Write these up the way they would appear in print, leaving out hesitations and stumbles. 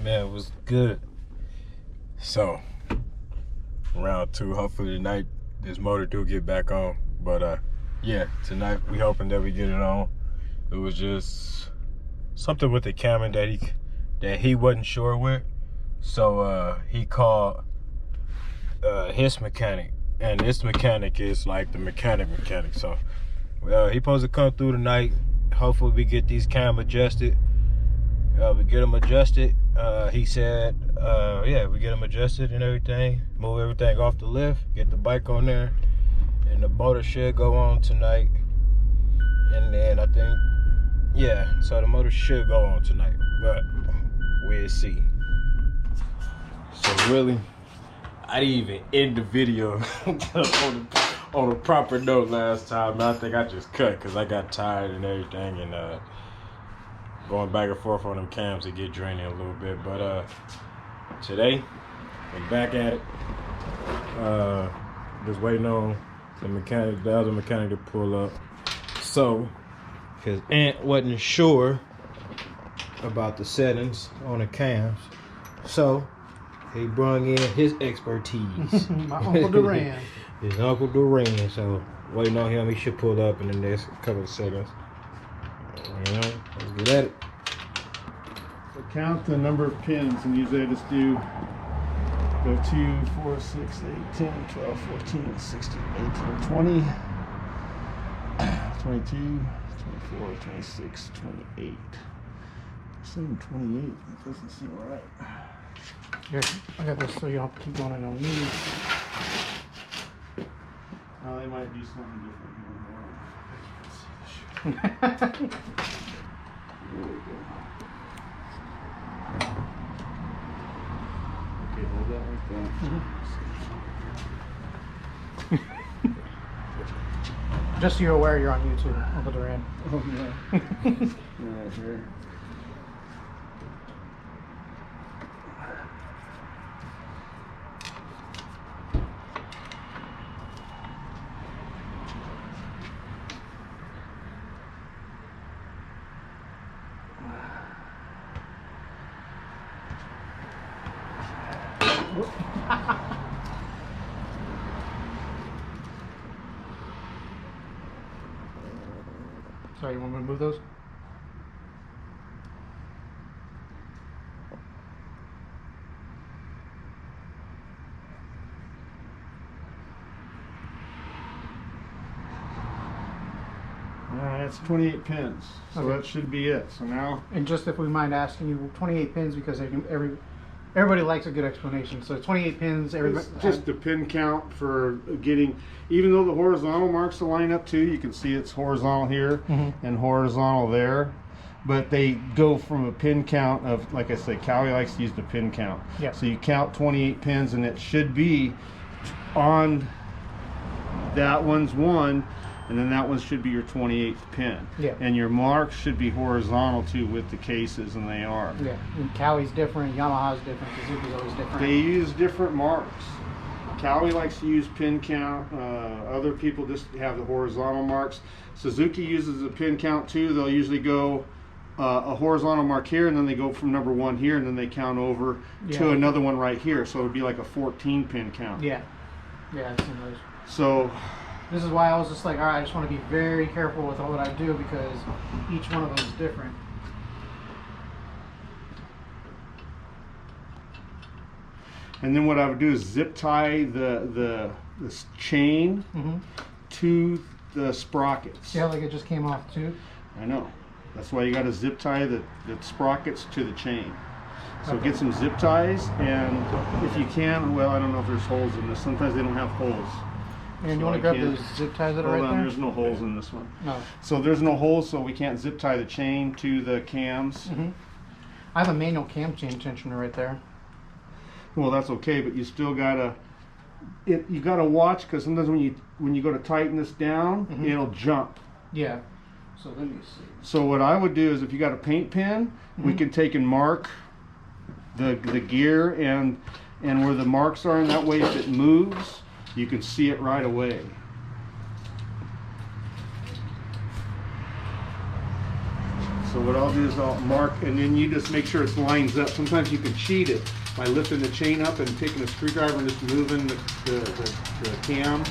Man, it was good. So, round 2. Hopefully tonight this motor do get back on. But yeah, tonight we hoping that we get it on. It was just something with the camera that he wasn't sure with. So he called his mechanic, and this mechanic is like the mechanic. So he supposed to come through tonight. Hopefully we get these cam adjusted. We get them adjusted. He said, yeah, we get them adjusted and everything. Move everything off the lift. Get the bike on there, and the motor should go on tonight. And then I think, yeah, so the motor should go on tonight. But we'll see. So really, I didn't even end the video on a proper note last time. I think I just cut because I got tired and everything, and going back and forth on them cams, it get draining a little bit. But today, we're back at it. Just waiting on the other mechanic to pull up. So, because Ant wasn't sure about the settings on the cams, so he brung in his expertise. My Uncle Duran. His Uncle Duran. So, waiting on him. He should pull up in the next couple of seconds. You know, let's get at it. So count the number of pins, and usually I just do go 2, 4, 6, 8, 10, 12, 14, 16, 18, 20, 22, 24, 26, 28. Saying 28, it doesn't seem right. Here, I got this so you don't have to keep going in on me. Oh, they might do something different. There we go. Okay, hold that like that. Just so you're aware, you're on YouTube, Uncle Duran. Oh, yeah. Right here. Sorry, you want me to move those? That's 28 pins, so Okay. that should be it. So now, And just if we mind asking you, 28 pins because everybody likes a good explanation. So 28 pins. Everybody it's just the pin count for getting, even though the horizontal marks the line up too, you can see it's horizontal here and horizontal there. But they go from a pin count of, like I said, Cowie likes to use the pin count. Yeah. So you count 28 pins, and it should be on that one's 1, and then that one should be your 28th pin. Yeah. And your marks should be horizontal too with the cases, and they are. Yeah, and Cowie's different, Yamaha's different, Suzuki's always different. They use different marks. Cowie likes to use pin count. Other people just have the horizontal marks. Suzuki uses a pin count too. They'll usually go a horizontal mark here, and then they go from number 1 here, and then they count over to another one right here. So it would be like a 14 pin count. Yeah, yeah, I've seen those. So This is why I was just like, all right, I just want to be very careful with what I do because each one of them is different. and then what I would do is zip tie this chain to the sprockets. See how like it just came off too? I know. That's why you got to zip tie the sprockets to the chain. So get some zip ties, and if you can, well, I don't know if there's holes in this. Sometimes they don't have holes. And you want to grab those zip ties that are Hold right on, there? there's no holes in this one. No. So there's no holes, so we can't zip tie the chain to the cams. I have a manual cam chain tensioner right there. Well, that's okay, but you still gotta you gotta watch, because sometimes when you go to tighten this down, it'll jump. Yeah. So let me see. So what I would do is, if you got a paint pen, we can take and mark the gear and where the marks are, and that way if it moves, you can see it right away. So what I'll do is I'll mark, and then you just make sure it lines up. Sometimes you can cheat it by lifting the chain up and taking a screwdriver and just moving the cam,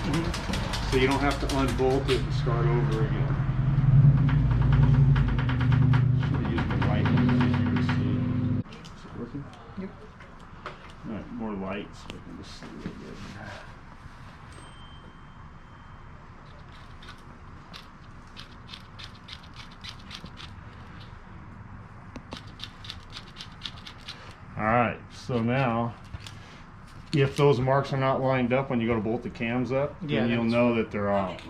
so you don't have to unbolt it and start over again. Should have used the light one so you can see. Is it working? Yep. All right, more light so I can just see it good. All right, so now, if those marks are not lined up when you go to bolt the cams up, Yeah, then you'll know that they're off.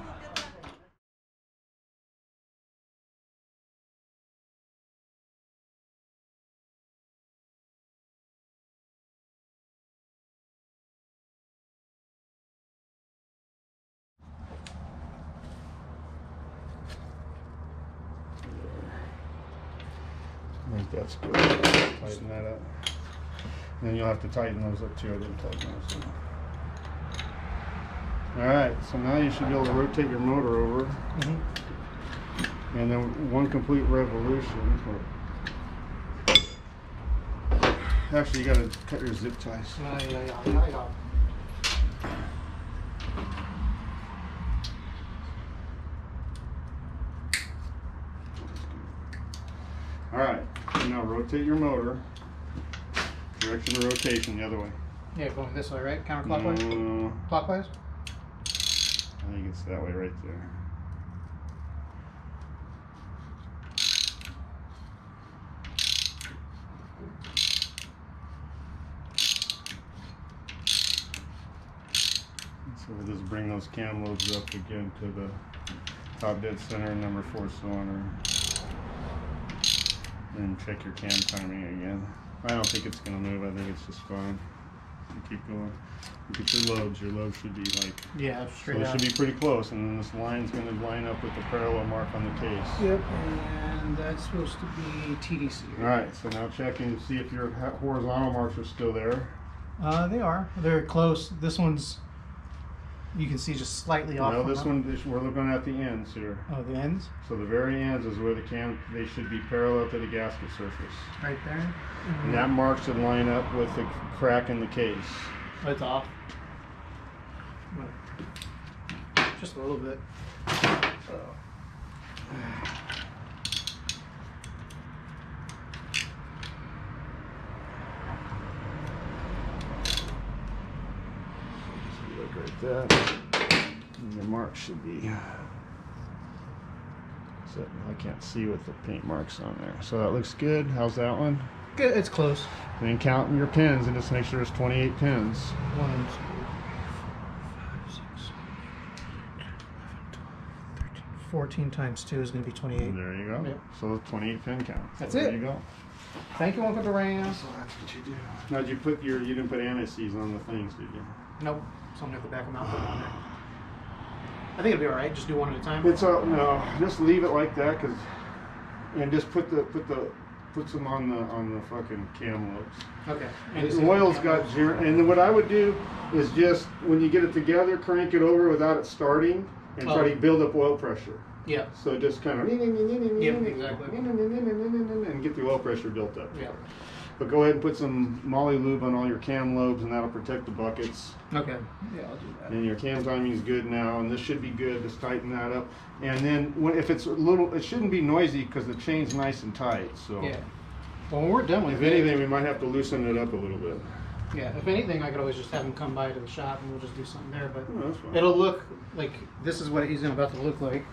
I think that's good. Tighten that up. And then you'll have to tighten those up too. I didn't tighten those up. Alright, so now you should be able to rotate your motor over. And then one complete revolution. Actually, you gotta cut your zip ties. Alright, now rotate your motor. Direction of rotation the other way. Yeah, going this way, right? Counterclockwise? Clockwise? I think it's that way right there. So we'll just bring those cam lobes up again to the top dead center, number 4 cylinder. And check your cam timing again. I don't think it's going to move. I think it's just fine. You keep going. Look at your lobes. Your lobes should be like... Yeah, So straight it out. should be pretty close, and then this line's going to line up with the parallel mark on the case. Yep, and that's supposed to be TDC. Alright, so now checking to see if your horizontal marks are still there. They are. They're close. This one's, you can see, just slightly off. No, from this that. one, we're looking at the ends here. Oh, the ends? So the very ends is where the they should be parallel to the gasket surface. Right there? And that mark should line up with the crack in the case. Oh, it's off. Just a little bit. Look right there. And your mark should be. So I can't see with the paint marks on there. So that looks good. How's that one? Good, it's close. Then count your pins and just make sure there's 28 pins. 1, 2, 5, 6, 13, 14 times 2 is going to be 28. There you go. Yep. So 28 pin count. That's there it. you go. Thank you, Uncle Duran. So that's what you do. Now, did you put you didn't put anti-seize on the things, did you? Nope. So I'm going to have to back them out. Put them on there. I think it'll be alright. Just do one at a time. It's no, just leave it like that, and just put some on the fucking cam lobes. Okay. The oil's got zero, and then what I would do is just when you get it together, crank it over without it starting, and try to build up oil pressure. Yeah. So just kind of exactly. and get the oil pressure built up. Yeah. But go ahead and put some Moly lube on all your cam lobes, and that'll protect the buckets. Okay. Yeah, I'll do that. And your cam timing is good now, and this should be good. Just tighten that up. And then if it's a little, it shouldn't be noisy because the chain's nice and tight. So Yeah. Well, when we're done with if it, anything, we might have to loosen it up a little bit. yeah, if anything, I could always just have him come by to the shop and we'll just do something there. But Oh, that's fine. it'll look like this is what he's about to look like.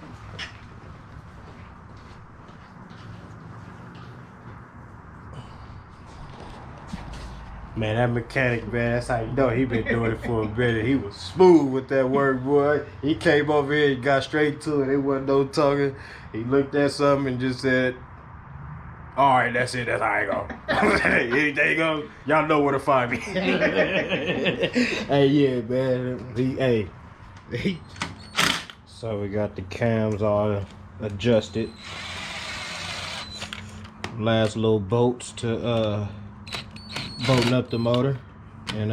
Man, that mechanic, man, that's how you know he been doing it for a minute. He was smooth with that work, boy. He came over here and got straight to it. There wasn't no talking. He looked at something and just said, all right, that's it. That's how I go. Anything else, y'all know where to find me. Hey, yeah, man. So we got the cams all adjusted. Last little bolts to bolting up the motor, and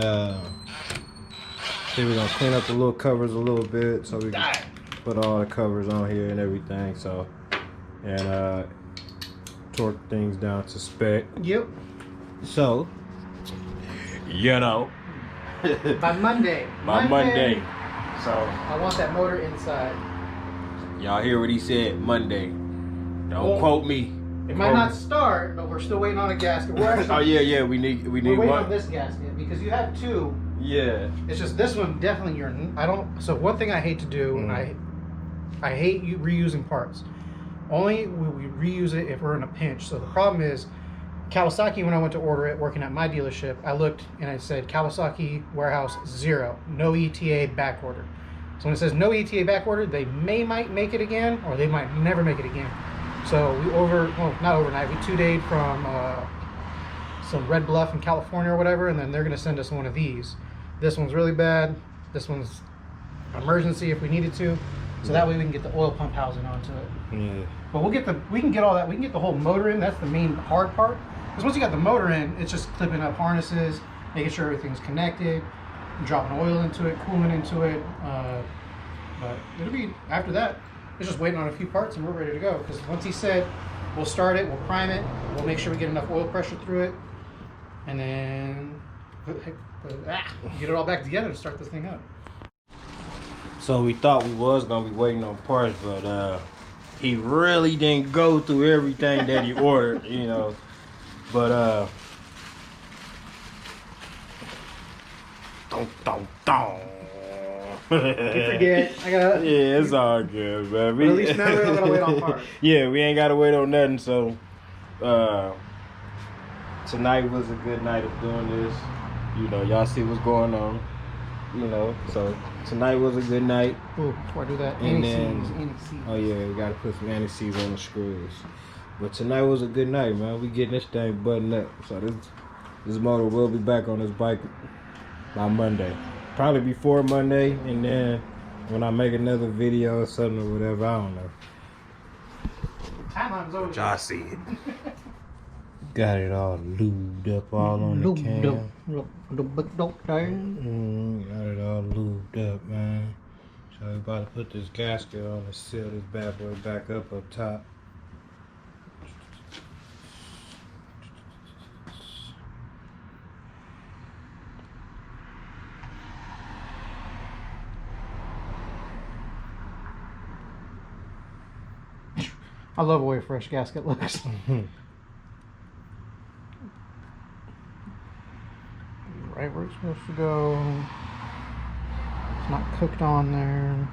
see, we're gonna clean up the little covers a little bit so we can put all the covers on here and everything. So, and torque things down to spec. Yep. So, you know. By Monday. By Monday. So, I want that motor inside. y'all hear what he said? Monday. Don't Well, quote me. It might not start, but we're still waiting on a gasket. We're actually, Oh yeah, we need we're waiting one. on this gasket because you have two. Yeah. It's just this one definitely I don't. So one thing I hate to do, and I hate reusing parts. Only we reuse it if we're in a pinch. So the problem is, Kawasaki, when I went to order it, working at my dealership, I looked and it said Kawasaki warehouse 0, no ETA back order. So when it says no ETA back order, they might make it again, or they might never make it again. So we not overnight, we 2-dayed from some Red Bluff in California or whatever, and then they're gonna send us one of these. This one's really bad. This one's emergency if we needed to. So that way we can get the oil pump housing onto it. Yeah. But we can get all that. We can get the whole motor in. That's the main hard part. Because once you got the motor in, it's just clipping up harnesses, making sure everything's connected, dropping oil into it, coolant into it. But it'll be, after that, it's just waiting on a few parts and we're ready to go. Because once he said, we'll start it, we'll prime it, we'll make sure we get enough oil pressure through it, and then get it all back together to start this thing up. So we thought we was gonna be waiting on parts, but he really didn't go through everything that he ordered, you know. But don't. You forget. I gotta. Yeah, it's all good, man. But at least now we don't gotta wait on parts. Yeah, we ain't gotta wait on nothing. So tonight was a good night of doing this. You know, y'all see what's going on. You know, so tonight was a good night. Ooh, before I do that, And anti-seize. Oh yeah, we gotta put some anti-seize on the screws. But tonight was a good night, man. We getting this thing buttoned up. So this motor will be back on this bike by Monday. Probably before Monday, and then when I make another video or something or whatever, I don't know. Timeline's over. Y'all see it. Got it all lubed up all on the cam. Got it all lubed up, man. So we about to put this gasket on and seal this bad boy back up top. I love the way a fresh gasket looks. Right where it's supposed to go. It's not cooked on there.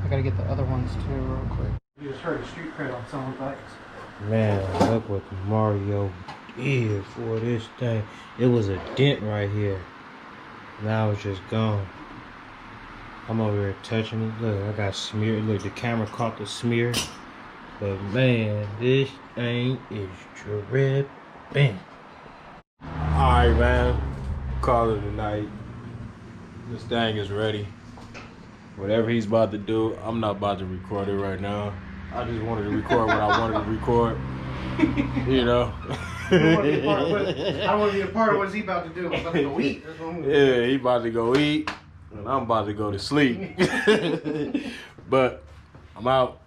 I gotta get the other ones too real quick. You just heard a street cred on someone's bikes. Man, look what Mario did for this thing. It was a dent right here. Now it's just gone. I'm over here touching it. Look, I got smeared. Look, the camera caught the smear. But man, this thing is dripping. Alright, man. Call it a night. This thing is ready. Whatever he's about to do, I'm not about to record it right now. I just wanted to record what I wanted to record. You know? I don't want to be a part of what he's about to do. I'm about to go eat. Yeah, he about to go eat. And I'm about to go to sleep. But I'm out.